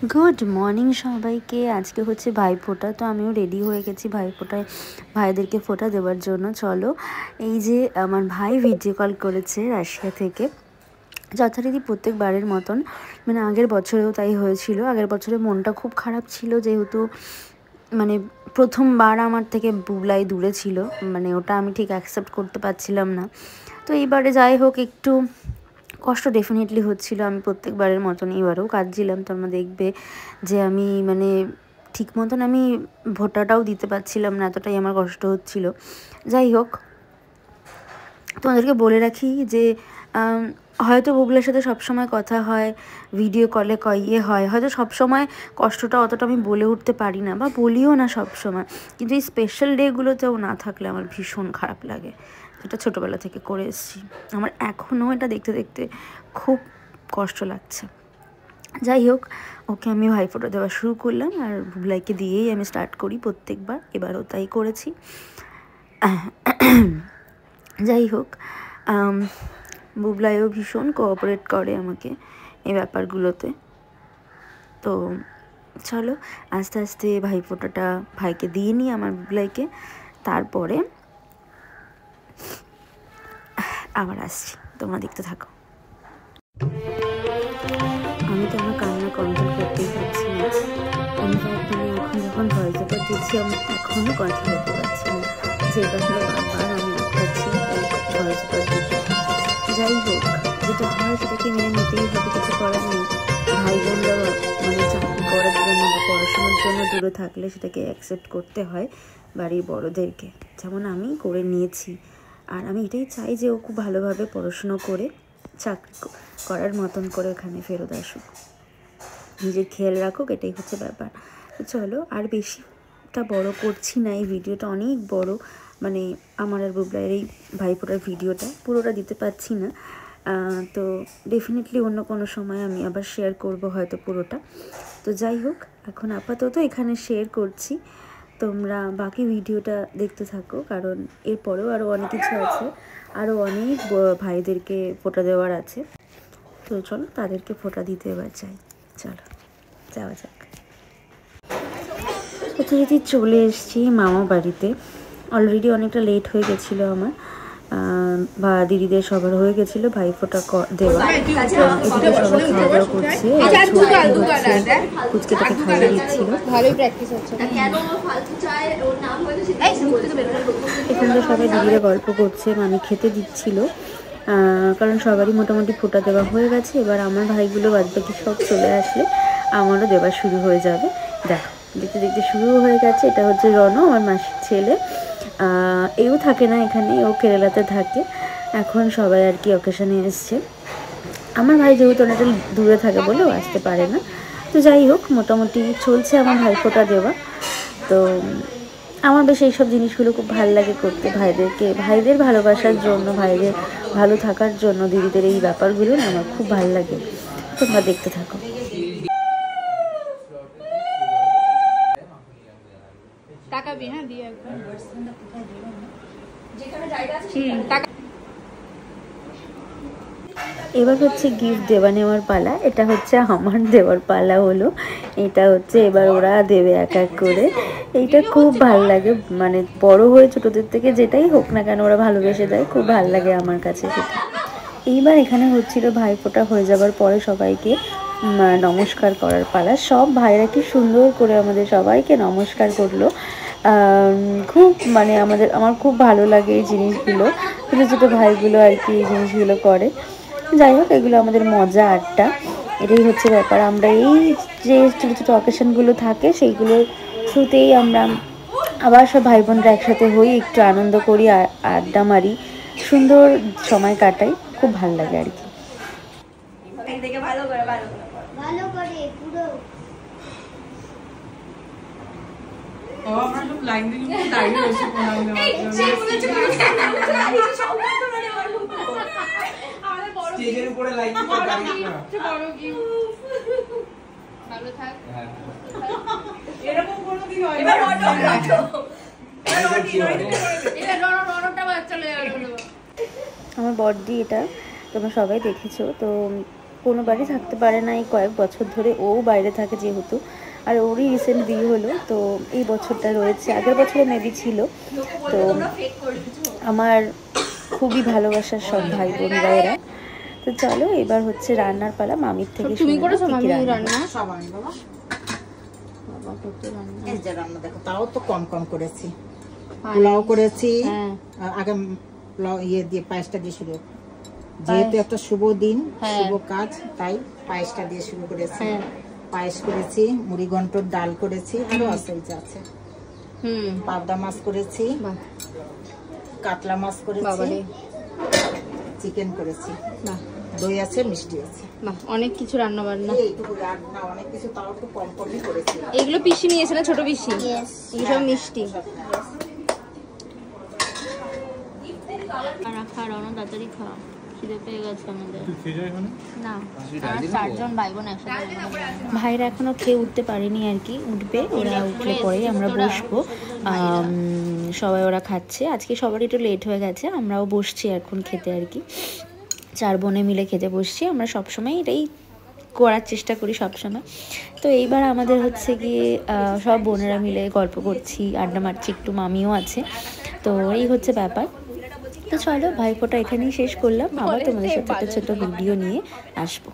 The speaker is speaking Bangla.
গুড মর্নিং সবাইকে। আজকে হচ্ছে ভাইফোঁটা, তো আমিও রেডি হয়ে গেছি ভাইফোঁটায় ভাইদেরকে ফোঁটা দেওয়ার জন্য। চলো, এই যে আমার ভাই ভিডিও কল করেছে রাশিয়া থেকে, যথারীতি প্রত্যেকবারের মতন, মানে আগের বছরেও তাই হয়েছিল। আগের বছরে মনটা খুব খারাপ ছিল, যেহেতু মানে প্রথমবার আমার থেকে বুবলাই দূরে ছিল, মানে ওটা আমি ঠিক অ্যাকসেপ্ট করতে পারছিলাম না। তো এইবারে যাই হোক, একটু কষ্ট ডেফিনেটলি হচ্ছিলো। আমি প্রত্যেকবারের মতন এবারেও কাঁদছিলাম। তোমরা দেখবে যে আমি মানে ঠিক মতন আমি ভোটাটাও দিতে পারছিলাম না, এতটাই আমার কষ্ট হচ্ছিল। যাই হোক, তোমাদেরকে বলে রাখি যে হয়তো বুবলের সাথে সবসময় কথা হয়, ভিডিও কলে হয়, হয়তো সবসময় কষ্টটা অতটা আমি বলে উঠতে পারি না বা বলিও না সবসময়, কিন্তু এই স্পেশাল ডেগুলোতেও না থাকলে আমার ভীষণ খারাপ লাগে। এটা ছোটোবেলা থেকে করে এসেছি, আমার এখনও এটা দেখতে দেখতে খুব কষ্ট লাগছে। যাই হোক, ওকে আমি ভাইফোঁটা দেওয়া শুরু করলাম, আর বুবলাইকে দিয়েই আমি স্টার্ট করি প্রত্যেকবার, এবারও তাই করেছি। যাই হোক, বুবলাইও ভীষণ কোঅপারেট করে আমাকে এই ব্যাপারগুলোতে। তো চলো আস্তে আস্তে ভাইফোঁটাটা ভাইকে দিয়ে নিই আমার বুবলাইকে, তারপরে আবার আসছি, তোমরা দেখতে থাকো। আমি তো আমার কান্না কন্ট্রোল করতেই পারছি না। ইনফ্যাক্ট আমি এখন যখন ভয়েস ওভার দিচ্ছি আমি এখনও কথা বলতে পারছি না, যে কারণে বারবার আমি আটকাচ্ছি ভয়েস ওভার দিতে। যাই হোক, যেটা হয় সেটাকে মেনে নিতেই হবে, কিছু করার নেই। ভাই বোনরা মানে চাকরি করার জন্য বা পড়াশোনার জন্য দূরে থাকলে সেটাকে অ্যাকসেপ্ট করতে হয় বাড়ির বড়োদেরকে, যেমন আমি করে নিয়েছি। আর আমি এটাই চাই যে ও খুব ভালোভাবে পড়াশুনো করে চাকরি করার মতন করে এখানে ফেরত আসুক, নিজের খেয়াল রাখুক, এটাই হচ্ছে ব্যাপার। তো চলো, আর বেশিটা বড় করছি না, এই ভিডিওটা অনেক বড়, মানে আমার আর বুবলাইয়ের এই ভাইফোঁটার ভিডিওটা পুরোটা দিতে পারছি না। তো ডেফিনেটলি অন্য কোনো সময় আমি আবার শেয়ার করব হয়তো পুরোটা। তো যাই হোক, এখন আপাতত এখানে শেয়ার করছি, তোমরা বাকি ভিডিওটা দেখতে থাকো, কারণ এরপরেও আরও অনেক কিছু আছে, আরও অনেক ভাইদেরকে ফোঁটা দেওয়ার আছে। তো চলো তাদেরকে ফোঁটা দিতে এবার চাই, চলো যাওয়া যাক। যথারীতি চলে এসেছি মামা বাড়িতে। অলরেডি অনেকটা লেট হয়ে গেছিলো আমার, বা দিদিদের সবার হয়ে গেছিলো ভাইফোঁটা দেওয়া। এদিকে সবাই খাওয়া দাওয়া করছে, কুচকেটাকে খাইয়ে দিচ্ছিল। এখানটা সবাই দিদিরা গল্প করছে, মানে খেতে দিচ্ছিল, কারণ সবারই মোটামুটি ফোঁটা দেওয়া হয়ে গেছে। এবার আমার ভাইগুলো বাদবাকি সব চলে আসলে আমারও দেওয়া শুরু হয়ে যাবে। দেখো, দেখতে দেখতে শুরু হয়ে গেছে। এটা হচ্ছে রণ, আমার মাসির ছেলে। এও থাকে না এখানে, ও কেরালাতে থাকে। এখন সবাই আর কি অকেশনে এসছে। আমার ভাই যেহেতু অনেকটা দূরে থাকে বলে ও আসতে পারে না। তো যাই হোক, মোটামুটি চলছে আমার ভাইফোঁটা দেওয়া। তো আমার বেশ এইসব জিনিসগুলো খুব ভালো লাগে করতে, ভাইদের ভালোবাসার জন্য, ভাইদের ভালো থাকার জন্য দিদিদের এই ব্যাপারগুলো না আমার খুব ভালো লাগে। তোমরা দেখতে থাকো। এবার হচ্ছে গিফট দেওয়া নেওয়ার পালা। এটা হচ্ছে আমার দেওয়ার পালা হলো, এটা হচ্ছে এবার ওরা দেবে এক এক করে। এইটা খুব ভাল লাগে, মানে বড় হয়ে ছোটোদের থেকে যেটাই হোক না কেন ওরা ভালোবেসে দেয়, খুব ভাল লাগে আমার কাছে সেটা। এইবার এখানে হচ্ছিল ভাইফোঁটা হয়ে যাবার পরে সবাইকে নমস্কার করার পালা। সব ভাইরা কি সুন্দর করে আমাদের সবাইকে নমস্কার করলো। খুব মানে আমার খুব ভালো লাগে এই জিনিসগুলো, ছোটো ছোটো ভাইগুলো আর কি এই জিনিসগুলো করে। যাই হোক, এগুলো আমাদের মজা আড্ডা, এটাই হচ্ছে ব্যাপার। আমরা এই যে ছোটো ছোটো অকেশনগুলো থাকে সেইগুলোর থ্রুতেই আমরা আবার সব ভাই বোনরা একসাথে হই, একটু আনন্দ করি, আড্ডা মারি, সুন্দর সময় কাটাই, খুব ভালো লাগে আর কি। স্টেজের উপরে লাইট দিয়ে দাঁড়িয়ে বড় গিফট ভালো থাক। এরকম কোনোদিন হয় না। এবার আমার বড়দি, এটা তোমরা সবাই দেখেছো। তো কোনো বাড়ি থাকতে পারে না এই কয়েক বছর ধরে, ও বাইরে থাকে যেহেতু, আর ওরই রিসেন্ট বিয়ে হলো, তো এই বছরটা রয়েছে, আগের বছরে মেবি ছিল। তো আমার খুবই ভালোবাসার সব ভাই বোনরা এরা। তো চলো এবার হচ্ছে রান্নার পালা, মামির থেকে তুমি করেছো মামি রান্না? এই যে রান্না দেখো, তাও তো কম কম করেছি। পোলাও করেছি, আগে পোলাও দিয়ে পায়েসটা দিয়ে শুরু, যেহেতু একটা শুভ দিন, শুভ কাজ, তাই পায়েসটা দিয়ে শুরু করেছি। পায়েস করেছি, মুড়ি ঘন্টর ডাল করেছি, আরো আছে এই যে আছে, পাবদা মাছ করেছি, কাতলা মাছ করেছি, চিকেন করেছি, দই আছে, মিষ্টি আছে। অনেক কিছু রান্না বান্না, এইটুকু রান্না অনেক কিছু, তাও একটু কম কমই করেছি। এগুলো পিসি নিয়েছে না, ছোট পিসি? এই সব মিষ্টি খা, রওনা তাড়াতাড়ি খা, খিদে পেয়ে গেছে আমাদের। না, চারজন ভাই বোন একসাথে। ভাইরা এখনো খেয়ে উঠতে পারেনি আর কি, উঠবে, ওরা উঠলে পরেই আমরা বসবো। সবাই ওরা খাচ্ছে, আজকে সবারই একটু লেট হয়ে গেছে, আমরাও বসছি এখন খেতে আর কি, 4 বোনে মিলে খেতে বসছি। আমরা সবসময় এটাই করার চেষ্টা করি সবসময়। তো এইবার আমাদের হচ্ছে গিয়ে সব বোনেরা মিলে গল্প করছি, আড্ডা মারছি, একটু মামিও আছে, তো এই হচ্ছে ব্যাপার। তো চলো ভাইফোঁটা এখানেই শেষ করলাম, আবার তোমাদের সাথে একটা ছোট ভিডিও নিয়ে আসবো।